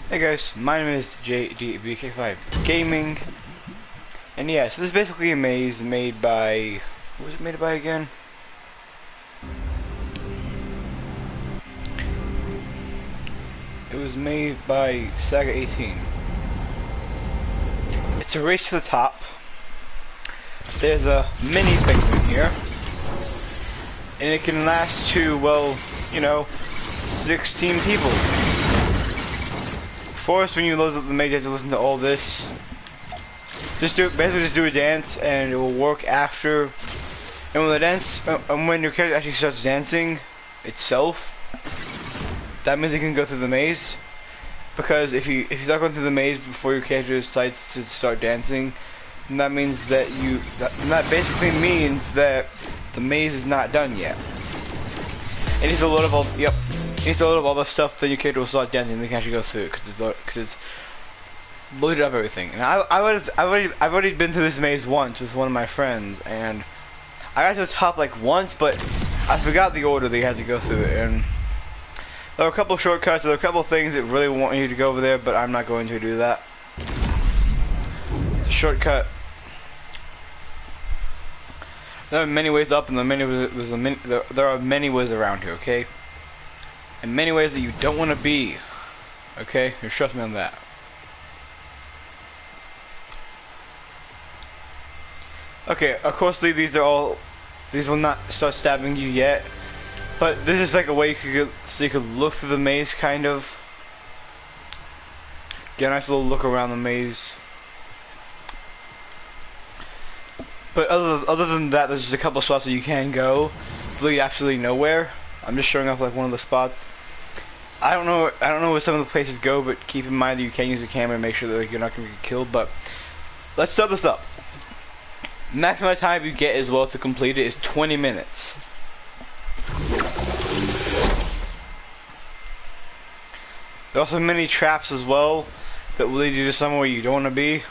Hey guys, my name is JDBK5 Gaming, and yeah, so this is basically a maze made by, what was it made by again? It was made by Saga 18. It's a race to the top. There's a mini penguin here, and it can last to, well, you know, 16 people. First, when you load up the maze, you have to listen to all this. Basically just do a dance, and it will work after. And when the dance, and when your character actually starts dancing itself, that means you can go through the maze. Because if you start going through the maze before your character decides to start dancing, then that means that that basically means that the maze is not done yet. It needs to load up all. Yep. It needs to load up all the stuff that your character will start dancing. And they can actually go through it because it's loaded up everything. And I've already been through this maze once with one of my friends, and I got to the top like once, but I forgot the order that you had to go through it. And there were a couple shortcuts. There were a couple things that really want you to go over there, but I'm not going to do that. The shortcut. There are many ways up, and there are many ways around here. Okay, and many ways that you don't want to be. Okay, just trust me on that. Okay, of course these will not start stabbing you yet, but this is like a way you could look through the maze, kind of. Get a nice little look around the maze. But other than that, there's just a couple spots that you can go, really absolutely nowhere. I'm just showing off like one of the spots. I don't know where some of the places go, but keep in mind that you can use a camera and make sure that like, you're not gonna get killed. But let's start this up. Maximum time you get as well to complete it is 20 minutes. There are also many traps as well that will lead you to somewhere you don't want to be.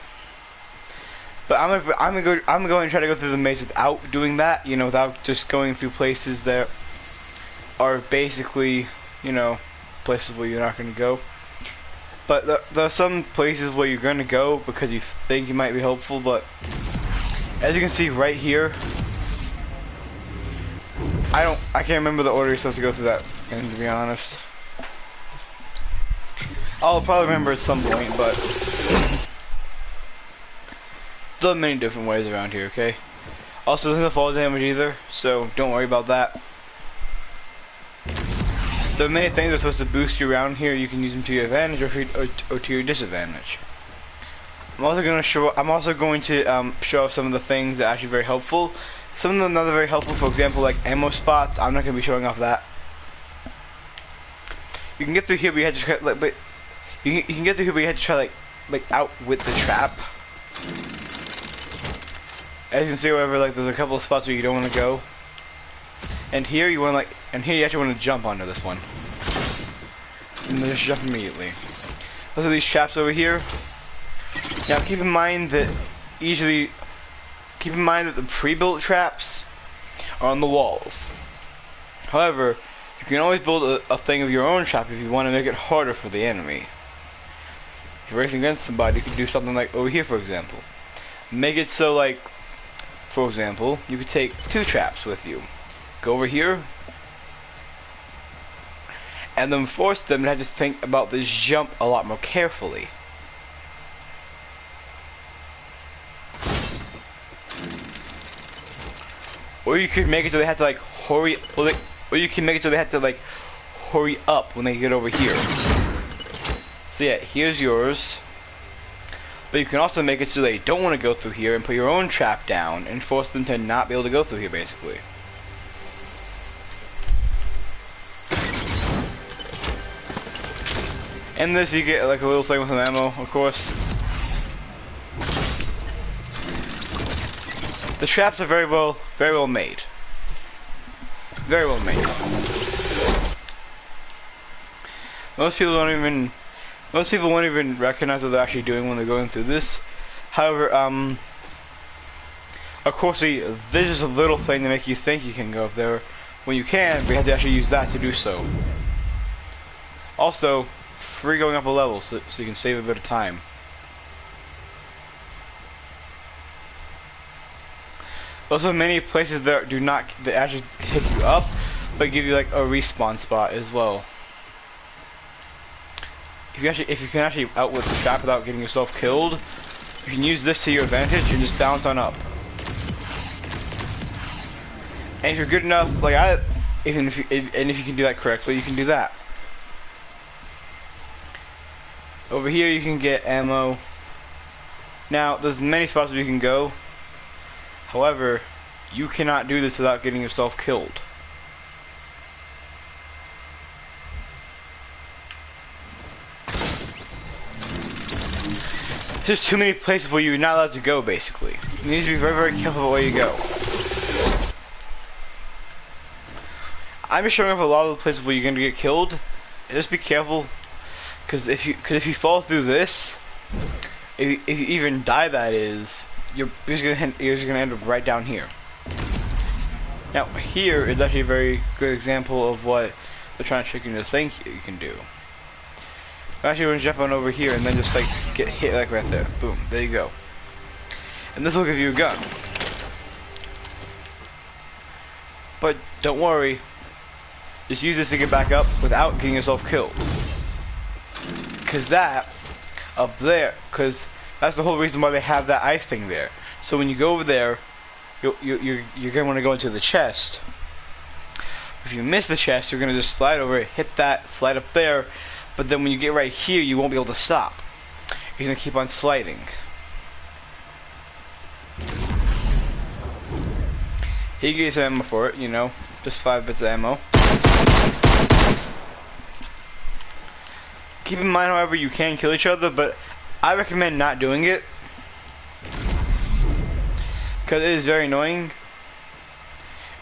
But I'm going to try to go through the maze without doing that, you know, without just going through places that are basically, you know, places where you're not going to go. But there are some places where you're going to go because you think you might be helpful, but as you can see right here, I can't remember the order you're supposed to go through that, and to be honest. I'll probably remember at some point, but there are many different ways around here, okay? Also, there's no fall damage either, so don't worry about that. There are many things that are supposed to boost you around here. You can use them to your advantage or to your disadvantage. I'm also going to show off some of the things that are actually very helpful. Some of them not very helpful, for example, like ammo spots. I'm not going to be showing off that. You can get through here, but you have to try, like, but you can get through here, but you have to try like out with the trap. As you can see, however, like there's a couple of spots where you don't want to go. And here you want you actually want to jump onto this one. And then just jump immediately. Those are these traps over here. Now keep in mind that the pre-built traps are on the walls. However, you can always build a thing of your own trap if you want to make it harder for the enemy. If you're racing against somebody, you can do something like over here, for example. Make it so, like, for example, you could take 2 traps with you. Go over here, and then force them to have to think about this jump a lot more carefully. Or you could make it so they have to like hurry, or you can make it so they have to like hurry up when they get over here. So yeah, here's yours. But you can also make it so they don't want to go through here and put your own trap down and force them to not be able to go through here, basically. In this you get like a little thing with some ammo, of course. The traps are very well made. Very well made. Most people won't even recognize what they're actually doing when they're going through this. However, of course, this is a little thing to make you think you can go up there when you can, but you have to actually use that to do so. Also, free going up a level, so you can save a bit of time. Also, many places that do not that actually hit you up, but give you like a respawn spot as well. If you can actually outwit the trap without getting yourself killed, you can use this to your advantage and just bounce on up. And if you're good enough, like if you can do that correctly, you can do that. Over here you can get ammo. Now there's many spots where you can go. However, you cannot do this without getting yourself killed. There's too many places where you're not allowed to go, basically. You need to be very, very careful where you go. I'm just showing up a lot of the places where you're gonna get killed. And just be careful, because if you fall through this, if you even die, that is, you're just gonna end up right down here. Now here is actually a very good example of what they're trying to trick you to think you can do. Actually, we're gonna jump on over here and then just like get hit like right there. Boom, there you go. And this will give you a gun. But don't worry, just use this to get back up without getting yourself killed. Cause that up there, cause that's the whole reason why they have that ice thing there. So when you go over there, you're gonna want to go into the chest. If you miss the chest, you're gonna just slide over it, hit that, slide up there. But then when you get right here, you won't be able to stop. You're gonna keep on sliding. Here you get some ammo for it, you know, just 5 bits of ammo. Keep in mind, however, you can kill each other, but I recommend not doing it. Because it is very annoying.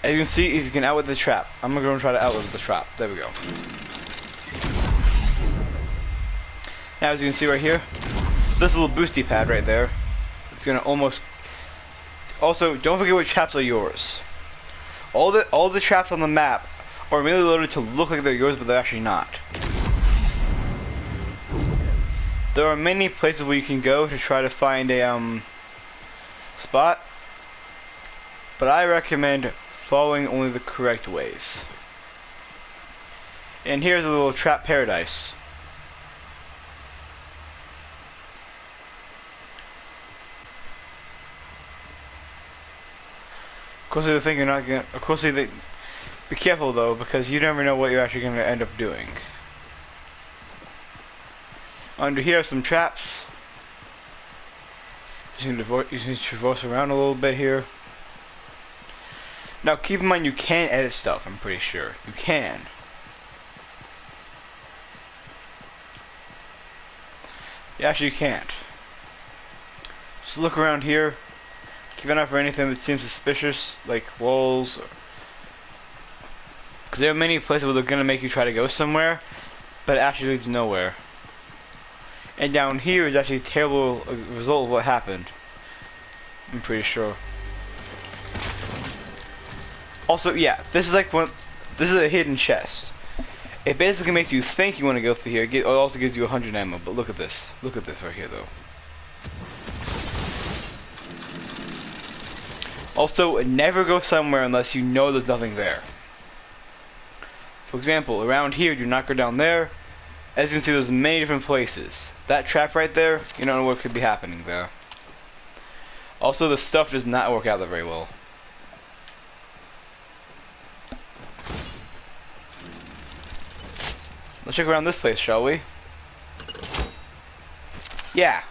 As you can see, if you can outwit the trap. I'm gonna go and try to outwit the trap. There we go. Now, as you can see right here, this little boosty pad right there, it's gonna almost. Also, don't forget what traps are yours. All the traps on the map are really loaded to look like they're yours, but they're actually not. There are many places where you can go to try to find a spot, but I recommend following only the correct ways. And here's a little trap paradise. Of course, they think you're not gonna. Of course, they be careful though, because you never know what you're actually gonna end up doing. Under here are some traps. You need to traverse around a little bit here. Now, keep in mind you can edit stuff. I'm pretty sure you can. You actually can't. Just look around here. Keep an eye for anything that seems suspicious, like walls. Because there are many places where they're going to make you try to go somewhere, but it actually leads nowhere. And down here is actually a terrible result of what happened. I'm pretty sure. Also, yeah, this is like this is a hidden chest. It basically makes you think you want to go through here. It also gives you 100 ammo, but look at this. Look at this right here, though. Also, never go somewhere unless you know there's nothing there. For example, around here, do not go down there. As you can see, there's many different places. That trap right there, you don't know what could be happening there. Also, the stuff does not work out there very well. Let's check around this place, shall we? Yeah.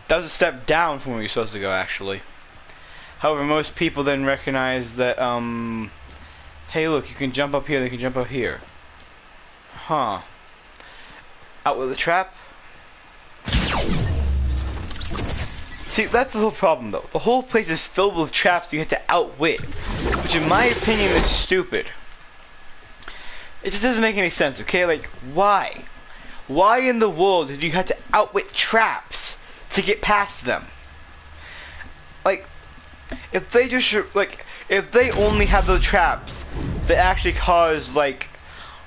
That was a step down from where you're supposed to go, actually. However, most people then recognize that, hey look, you can jump up here, they can jump up here. Huh. Out with the trap? See, that's the whole problem though. The whole place is filled with traps you have to outwit. Which in my opinion is stupid. It just doesn't make any sense, okay? Like, why? Why in the world did you have to outwit traps to get past them? Like, if they just, like, if they only had the traps that actually caused, like,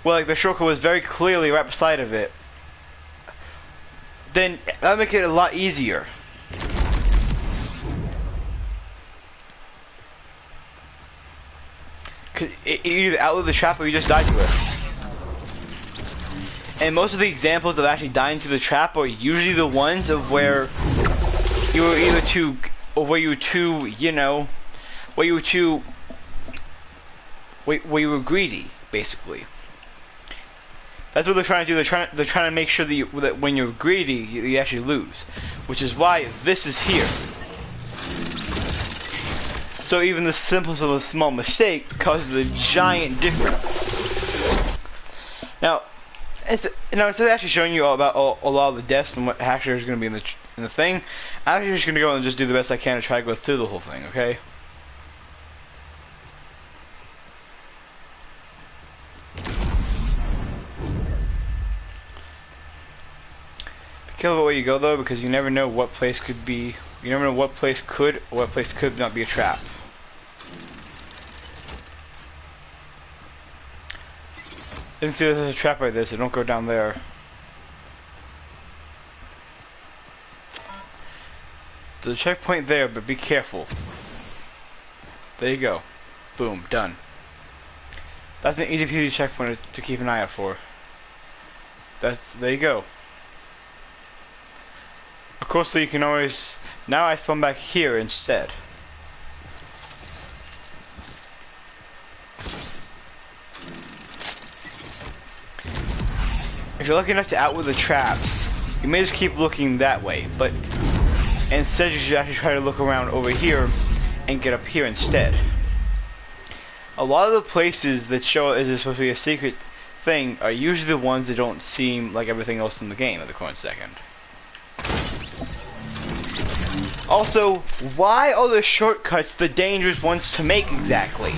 well, like, the shortcut was very clearly right beside of it, then that'll make it a lot easier. Cause you either outlive the trap or you just die to it. And most of the examples of actually dying to the trap are usually the ones of where you were either too, or where you were too, you know, where you were too, where you were greedy, basically. That's what they're trying to do. They're trying to make sure that, that when you're greedy, you actually lose, which is why this is here. So even the simplest of a small mistake causes a giant difference. Now, instead of actually showing you all about a lot of the deaths and what actually is going to be in the thing, I'm actually just going to go and just do the best I can to try to go through the whole thing. Okay. Be careful where you go though, because you never know what place could be. You never know what place could or what place could not be a trap. I didn't see there's a trap right there, so don't go down there. There's a checkpoint there, but be careful. There you go. Boom, done. That's an easy peasy checkpoint to keep an eye out for. There you go. Of course, so you can always. Now I spawn back here instead. If you're lucky enough to outwit the traps, you may just keep looking that way, but instead you should actually try to look around over here and get up here instead. A lot of the places that show as it's supposed to be a secret thing are usually the ones that don't seem like everything else in the game at the current second. Also, why are the shortcuts the dangerous ones to make exactly?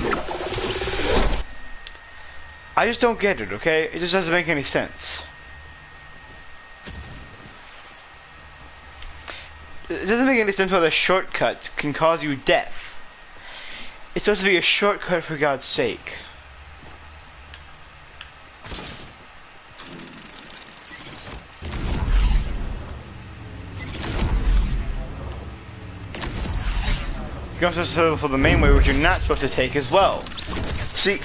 I just don't get it, okay? It just doesn't make any sense. It doesn't make any sense why the shortcut can cause you death. It's supposed to be a shortcut for God's sake. You can also settle for the main way, which you're not supposed to take as well. See,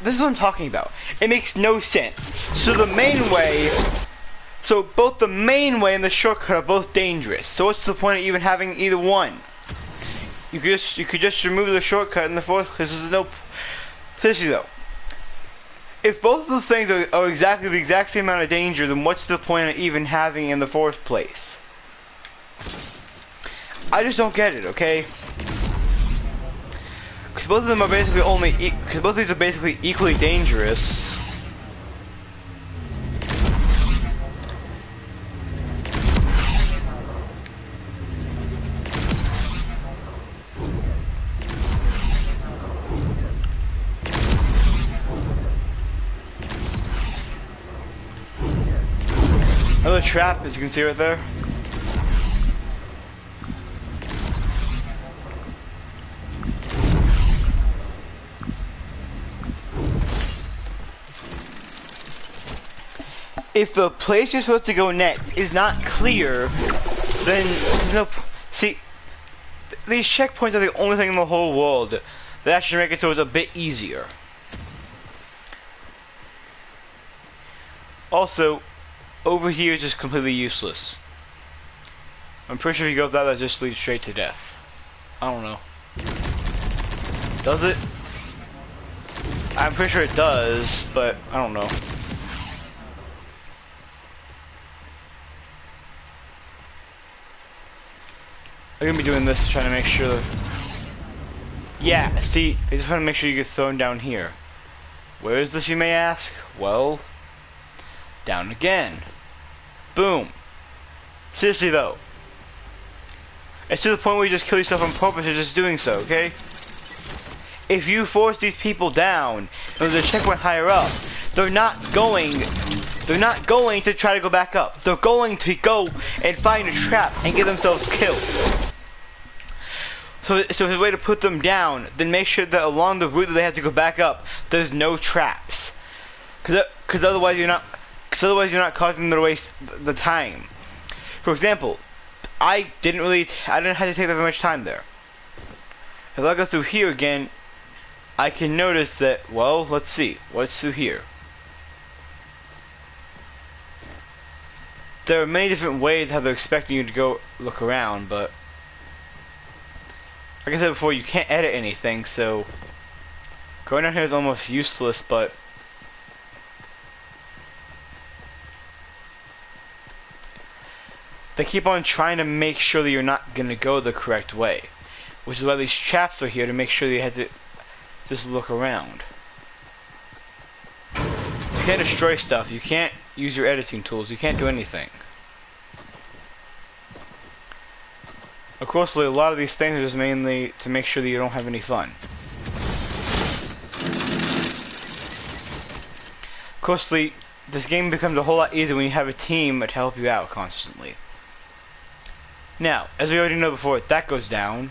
this is what I'm talking about. It makes no sense. So the main way, so both the main way and the shortcut are both dangerous. So what's the point of even having either one? You could just remove the shortcut in the fourth place. There's no. Seriously though, if both of the things are exactly the exact same amount of danger, then what's the point of even having it in the first place? I just don't get it, okay? Because both of them are basically because both of these are basically equally dangerous. Another trap, as you can see right there. If the place you're supposed to go next is not clear, then there's no. See, these checkpoints are the only thing in the whole world that actually make it so it's a bit easier. Also, over here is just completely useless. I'm pretty sure if you go up that just leads straight to death. I don't know. Does it? I'm pretty sure it does, but I don't know. I'm gonna be doing this to try to make sure that... Yeah, see, I just want to make sure you get thrown down here. Where is this, you may ask? Well, down again. Boom. Seriously though, it's to the point where you just kill yourself on purpose or just doing so, okay? If you force these people down and there's a checkpoint higher up, they're not going to try to go back up. They're going to go and find a trap and get themselves killed. So if there's a way to put them down, then make sure that along the route that they have to go back up, there's no traps. Cause otherwise you're not. Because otherwise you're not causing them to waste the time. For example, I didn't have to take that very much time there. If I go through here again, I can notice that, well, let's see, what's through here? There are many different ways how they're expecting you to go look around, but like I said before, you can't edit anything, so going down here is almost useless, but they keep on trying to make sure that you're not going to go the correct way, which is why these traps are here, to make sure that you had to just look around. You can't destroy stuff, you can't use your editing tools, you can't do anything. Of course, a lot of these things are just mainly to make sure that you don't have any fun. Of course, this game becomes a whole lot easier when you have a team to help you out constantly. Now, as we already know before, that goes down,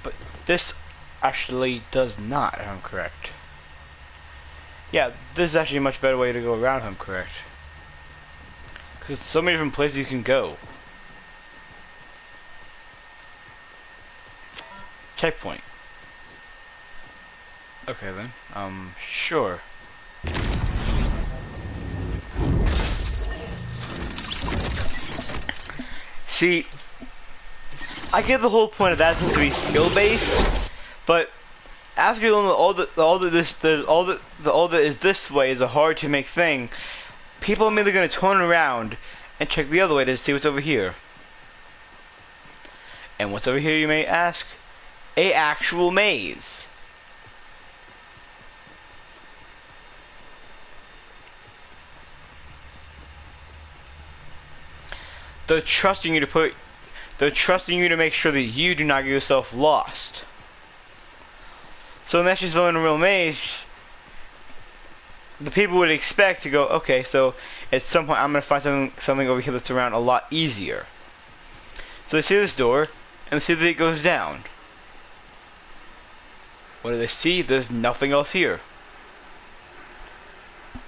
but this actually does not, if I'm correct. Yeah, this is actually a much better way to go around, if I'm correct. Because there's so many different places you can go. Checkpoint. Okay then, sure. See, I get the whole point of that to be skill based, but after you learn that all that is this way is a hard to make thing, people are immediately going to turn around and check the other way to see what's over here. And what's over here, you may ask? A actual maze. They're trusting you to make sure that you do not get yourself lost. So unless you're in a real maze, the people would expect to go, okay, so at some point I'm gonna find something over here that's around a lot easier. So they see this door and they see that it goes down. What do they see? There's nothing else here.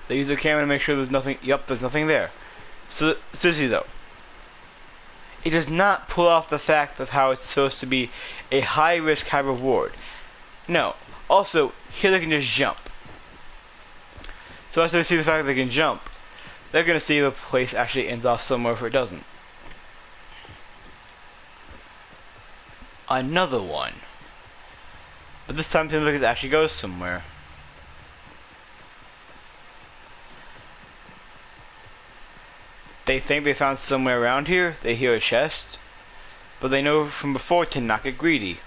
They use their camera to make sure there's nothing. Yep, there's nothing there. So seriously though, it does not pull off the fact of how it's supposed to be a high risk, high reward. No. Also, here they can just jump. So after they see the fact that they can jump, they're gonna see the place actually ends off somewhere if it doesn't. Another one. But this time it seems like it actually goes somewhere. They think they found somewhere around here, they hear a chest, but they know from before to not get greedy.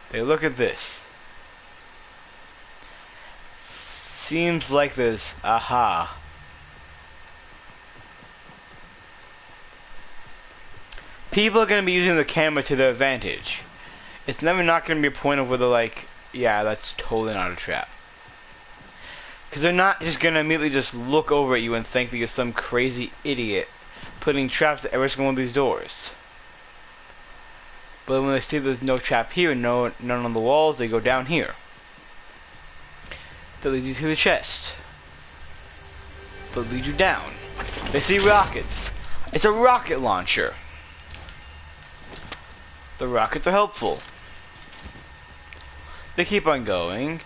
They look at this. Seems like there's aha. People are going to be using the camera to their advantage. It's never not going to be a point of where they're like, yeah, that's totally not a trap. Because they're not just going to immediately just look over at you and think that you're some crazy idiot putting traps at every single one of these doors. But when they see there's no trap here, none on the walls, they go down here. That leads you to the chest. That leads you down. They see rockets. It's a rocket launcher. The rockets are helpful. They keep on going,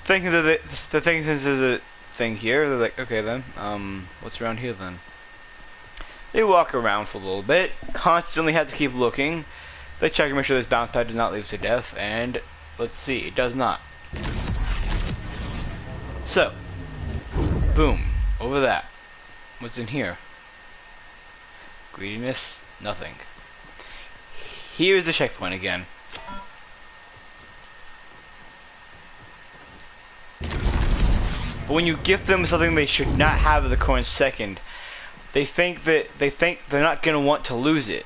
thinking that the thing since there's a thing here, they're like, okay then, what's around here then? They walk around for a little bit, constantly have to keep looking. They check to make sure this bounce pad does not lead to death, and let's see, it does not. So, boom, over that. What's in here? Greediness, nothing. Here's the checkpoint again. But when you gift them something they should not have at the current second, they think they're not gonna want to lose it.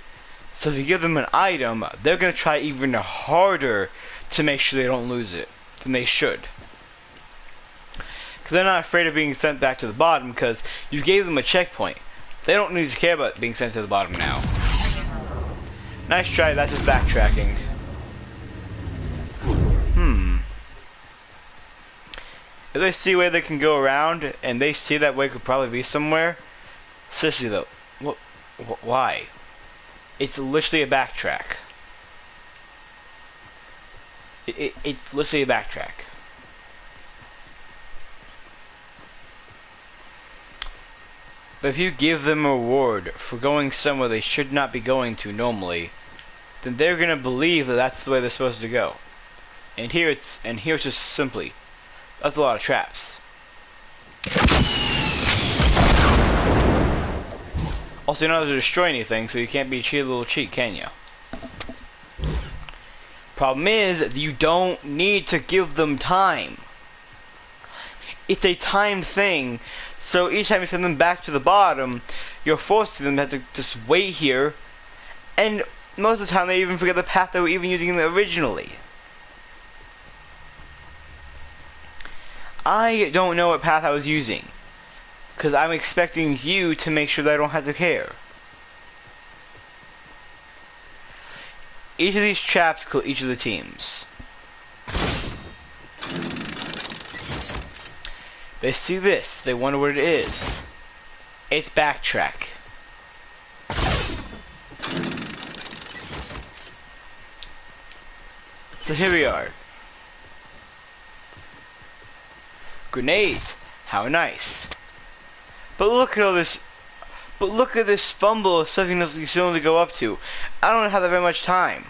So if you give them an item, they're gonna try even harder to make sure they don't lose it than they should. Because they're not afraid of being sent back to the bottom because you gave them a checkpoint. They don't need to care about being sent to the bottom now. Nice try, that's just backtracking. If they see where they can go around, and they see that way could probably be somewhere, seriously though, why? It's literally a backtrack. It's literally a backtrack. But if you give them a reward for going somewhere they should not be going to normally, then they're gonna believe that that's the way they're supposed to go. And here it's just simply, that's a lot of traps. Also, you're not able to destroy anything, so you can't be a cheaty little cheat, can you? Problem is, you don't need to give them time. It's a timed thing, so each time you send them back to the bottom, you're forcing them to have to just wait here, and most of the time they even forget the path they were even using originally. I don't know what path I was using, because I'm expecting you to make sure that I don't have to care. Each of these traps kill each of the teams. They see this, they wonder what it is. It's backtrack. So here we are. Grenades, how nice. But look at all this. But look at this fumble of something that you still need to go up to. I don't have that very much time.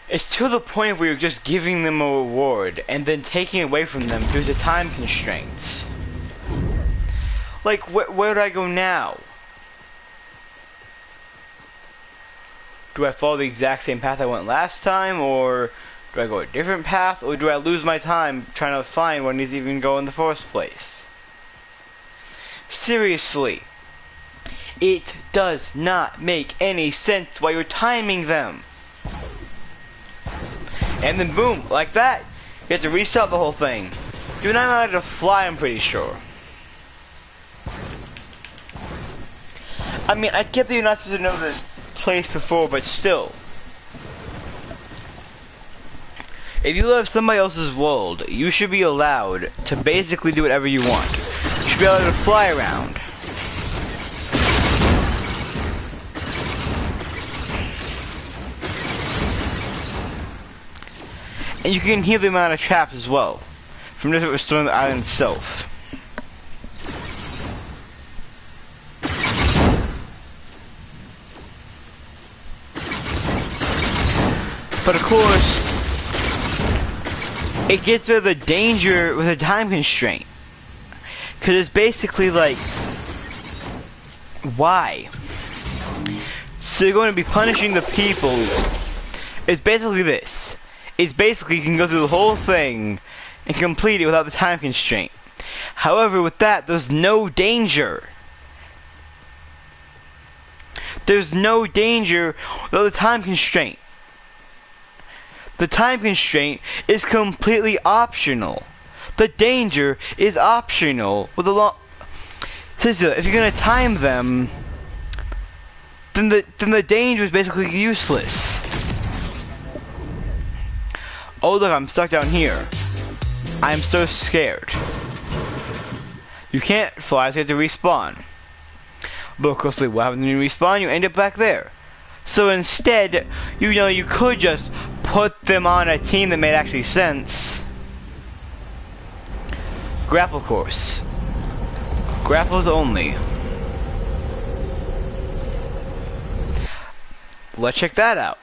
It's to the point where you're just giving them a reward and then taking away from them due to time constraints. Like, where do I go now? Do I follow the exact same path I went last time, or do I go a different path, or do I lose my time trying to find where I need to even go in the first place? Seriously. It does not make any sense while you're timing them. And then boom, like that, you have to restart the whole thing. You're not allowed to fly, I'm pretty sure. I mean, I get that you're not supposed to know this place before, but still. If you live somebody else's world, you should be allowed to basically do whatever you want. You should be allowed to fly around. And you can heal the amount of traps as well, from just restoring the island itself. But of course, it gets rid of the danger with a time constraint. Because it's basically like, why? So you're going to be punishing the people. It's basically this. It's basically you can go through the whole thing and complete it without the time constraint. However, with that, there's no danger. There's no danger without the time constraint. The time constraint is completely optional. The danger is optional with a lot. If you're gonna time them, then the danger is basically useless. Oh look, I'm stuck down here. I'm so scared. You can't fly, so you have to respawn. But of course, what happens when you respawn? You end up back there. So instead, you know, you could just put them on a team that made actually sense. Grapple course. Grapples only. Let's check that out.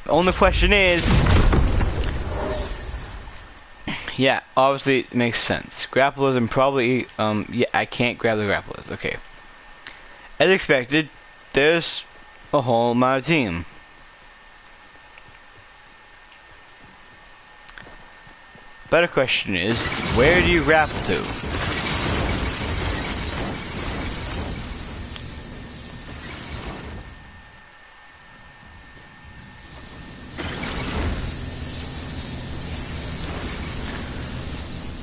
The only question is, yeah, obviously it makes sense. Grapplers and probably, yeah, I can't grab the grapplers. Okay. As expected, there's a whole amount of team. Better question is, where do you grapple to?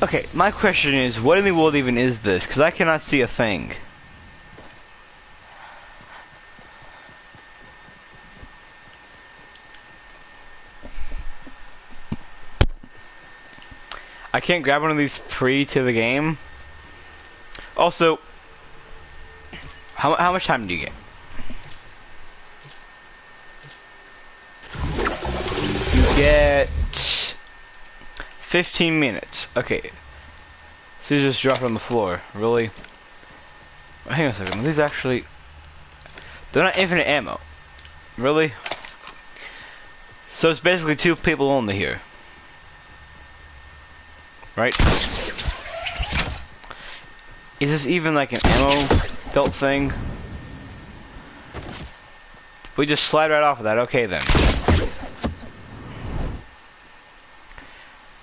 Okay, my question is, what in the world even is this? Because I cannot see a thing. I can't grab one of these pre to the game. Also, how much time do you get? You get 15 minutes. Okay. So you just drop it on the floor. Really? Hang on a second. Are these actually... They're not infinite ammo. Really? So it's basically 2 people only here. Right? Is this even like an ammo belt thing? We just slide right off of that. Okay then.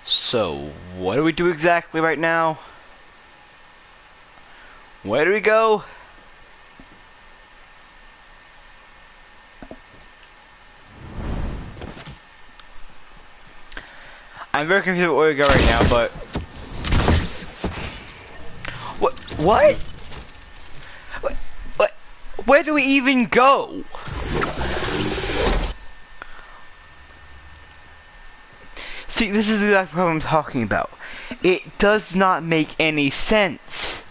So, what do we do exactly right now? Where do we go? I'm very confused with where we go right now, but... What? What? Where do we even go? See, this is the exact problem I'm talking about. It does not make any sense.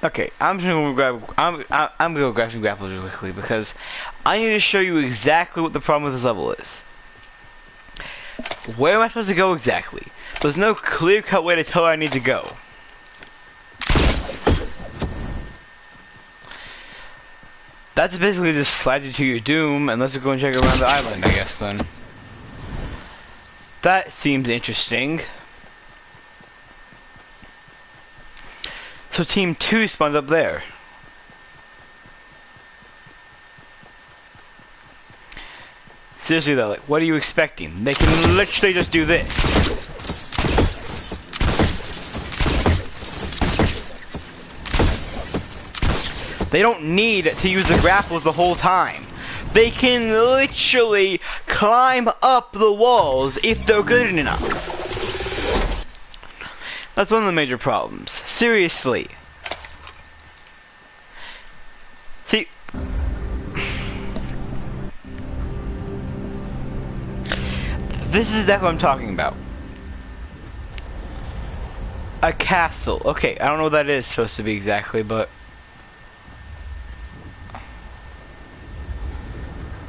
Okay, I'm just gonna grab. I'm gonna go grab some grapples really quickly because I need to show you exactly what the problem with this level is. Where am I supposed to go exactly? There's no clear-cut way to tell where I need to go. That's basically just slides you to your doom, and let's go and check around the island, I guess, then. That seems interesting. So Team 2 spawns up there. Seriously though, like, what are you expecting? They can literally just do this. They don't need to use the grapples the whole time. They can literally climb up the walls if they're good enough. That's one of the major problems. Seriously. See, this is exactly what I'm talking about. A castle. Okay, I don't know what that is supposed to be exactly, but...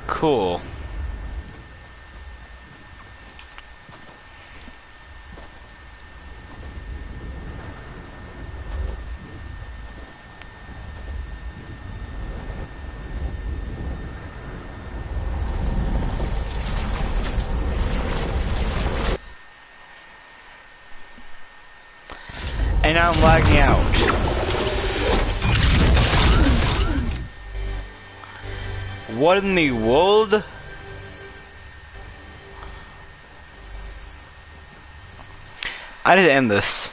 Cool. And now I'm lagging out. What in the world? I need to end this.